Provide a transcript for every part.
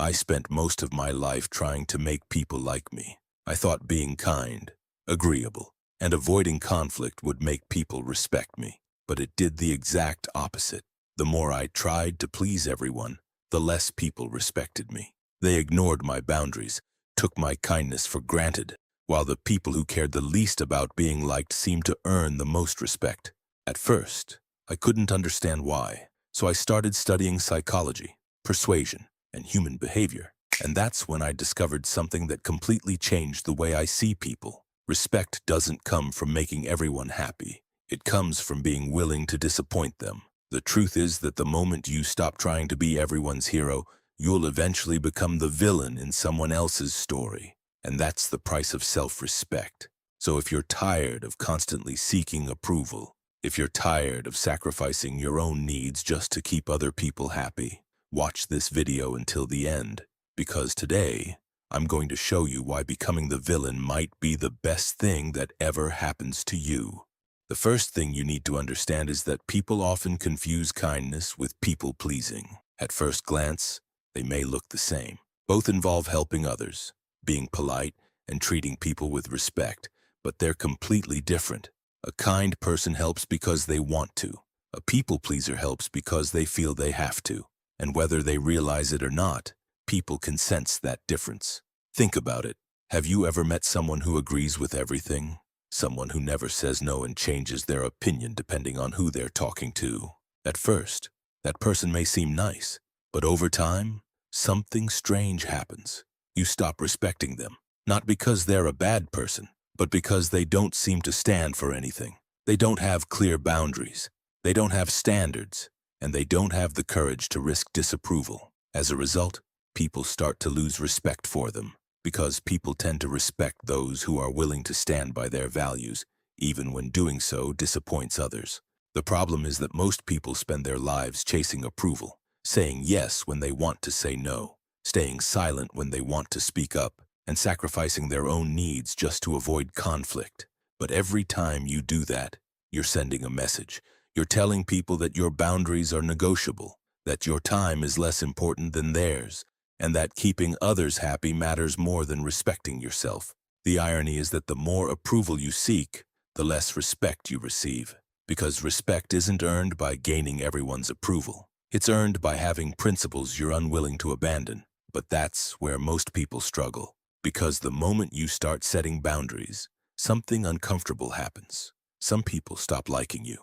I spent most of my life trying to make people like me. I thought being kind, agreeable, and avoiding conflict would make people respect me. But it did the exact opposite. The more I tried to please everyone, the less people respected me. They ignored my boundaries, took my kindness for granted, while the people who cared the least about being liked seemed to earn the most respect. At first, I couldn't understand why, so I started studying psychology, persuasion, and human behavior. And that's when I discovered something that completely changed the way I see people. Respect doesn't come from making everyone happy. It comes from being willing to disappoint them. The truth is that the moment you stop trying to be everyone's hero, you'll eventually become the villain in someone else's story. And that's the price of self-respect. So if you're tired of constantly seeking approval, if you're tired of sacrificing your own needs just to keep other people happy, watch this video until the end, because today, I'm going to show you why becoming the villain might be the best thing that ever happens to you. The first thing you need to understand is that people often confuse kindness with people-pleasing. At first glance, they may look the same. Both involve helping others, being polite, and treating people with respect, but they're completely different. A kind person helps because they want to. A people-pleaser helps because they feel they have to. And whether they realize it or not, people can sense that difference. Think about it. Have you ever met someone who agrees with everything? Someone who never says no and changes their opinion depending on who they're talking to? At first, that person may seem nice, but over time, something strange happens. You stop respecting them, not because they're a bad person, but because they don't seem to stand for anything. They don't have clear boundaries. They don't have standards, and they don't have the courage to risk disapproval. As a result, people start to lose respect for them, because people tend to respect those who are willing to stand by their values, even when doing so disappoints others. The problem is that most people spend their lives chasing approval, saying yes when they want to say no, staying silent when they want to speak up, and sacrificing their own needs just to avoid conflict. But every time you do that, you're sending a message. You're telling people that your boundaries are negotiable, that your time is less important than theirs, and that keeping others happy matters more than respecting yourself. The irony is that the more approval you seek, the less respect you receive, because respect isn't earned by gaining everyone's approval. It's earned by having principles you're unwilling to abandon. But that's where most people struggle, because the moment you start setting boundaries, something uncomfortable happens. Some people stop liking you.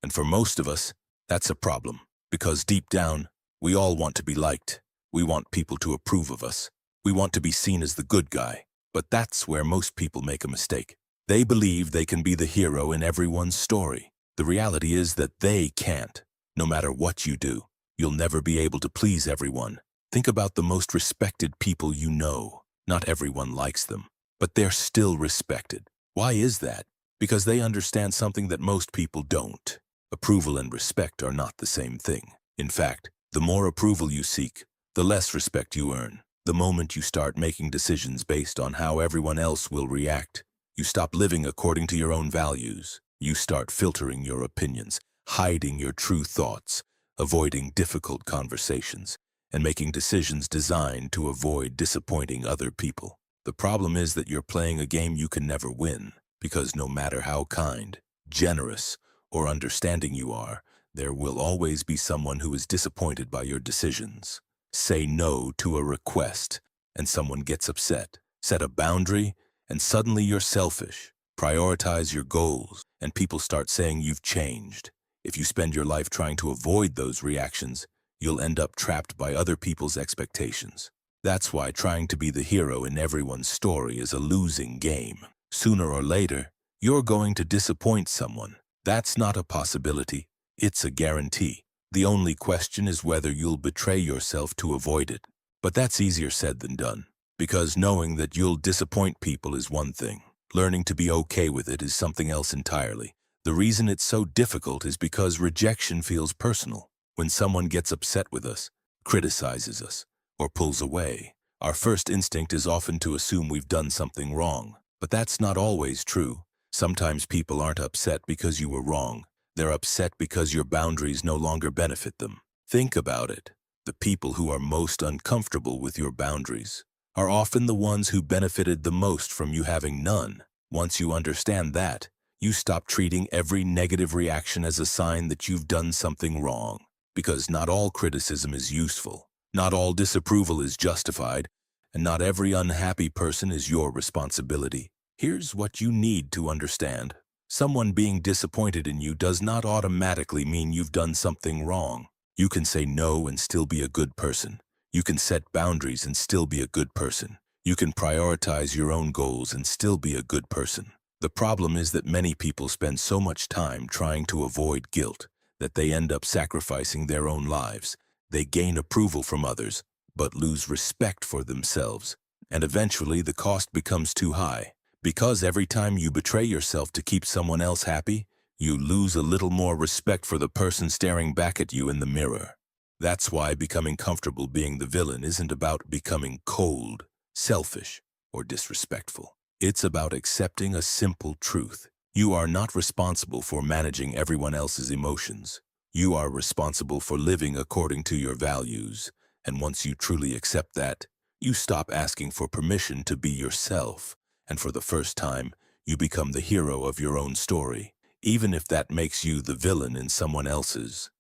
And for most of us, that's a problem, because deep down, we all want to be liked. We want people to approve of us. We want to be seen as the good guy. But that's where most people make a mistake. They believe they can be the hero in everyone's story. The reality is that they can't. No matter what you do, you'll never be able to please everyone. Think about the most respected people you know. Not everyone likes them, but they're still respected. Why is that? Because they understand something that most people don't. Approval and respect are not the same thing. In fact, the more approval you seek, the less respect you earn. The moment you start making decisions based on how everyone else will react, you stop living according to your own values. You start filtering your opinions, hiding your true thoughts, avoiding difficult conversations, and making decisions designed to avoid disappointing other people. The problem is that you're playing a game you can never win, because no matter how kind, generous, or understanding you are, there will always be someone who is disappointed by your decisions. Say no to a request, and someone gets upset. Set a boundary, and suddenly you're selfish. Prioritize your goals, and people start saying you've changed. If you spend your life trying to avoid those reactions, you'll end up trapped by other people's expectations. That's why trying to be the hero in everyone's story is a losing game. Sooner or later, you're going to disappoint someone. That's not a possibility. It's a guarantee. The only question is whether you'll betray yourself to avoid it. But that's easier said than done, because knowing that you'll disappoint people is one thing. Learning to be okay with it is something else entirely. The reason it's so difficult is because rejection feels personal. When someone gets upset with us, criticizes us, or pulls away, our first instinct is often to assume we've done something wrong. But that's not always true. Sometimes people aren't upset because you were wrong. They're upset because your boundaries no longer benefit them. Think about it. The people who are most uncomfortable with your boundaries are often the ones who benefited the most from you having none. Once you understand that, you stop treating every negative reaction as a sign that you've done something wrong. Because not all criticism is useful, not all disapproval is justified, and not every unhappy person is your responsibility. Here's what you need to understand. Someone being disappointed in you does not automatically mean you've done something wrong. You can say no and still be a good person. You can set boundaries and still be a good person. You can prioritize your own goals and still be a good person. The problem is that many people spend so much time trying to avoid guilt that they end up sacrificing their own lives. They gain approval from others, but lose respect for themselves. And eventually the cost becomes too high. Because every time you betray yourself to keep someone else happy, you lose a little more respect for the person staring back at you in the mirror. That's why becoming comfortable being the villain isn't about becoming cold, selfish, or disrespectful. It's about accepting a simple truth. You are not responsible for managing everyone else's emotions. You are responsible for living according to your values. And once you truly accept that, you stop asking for permission to be yourself. And for the first time, you become the hero of your own story, even if that makes you the villain in someone else's.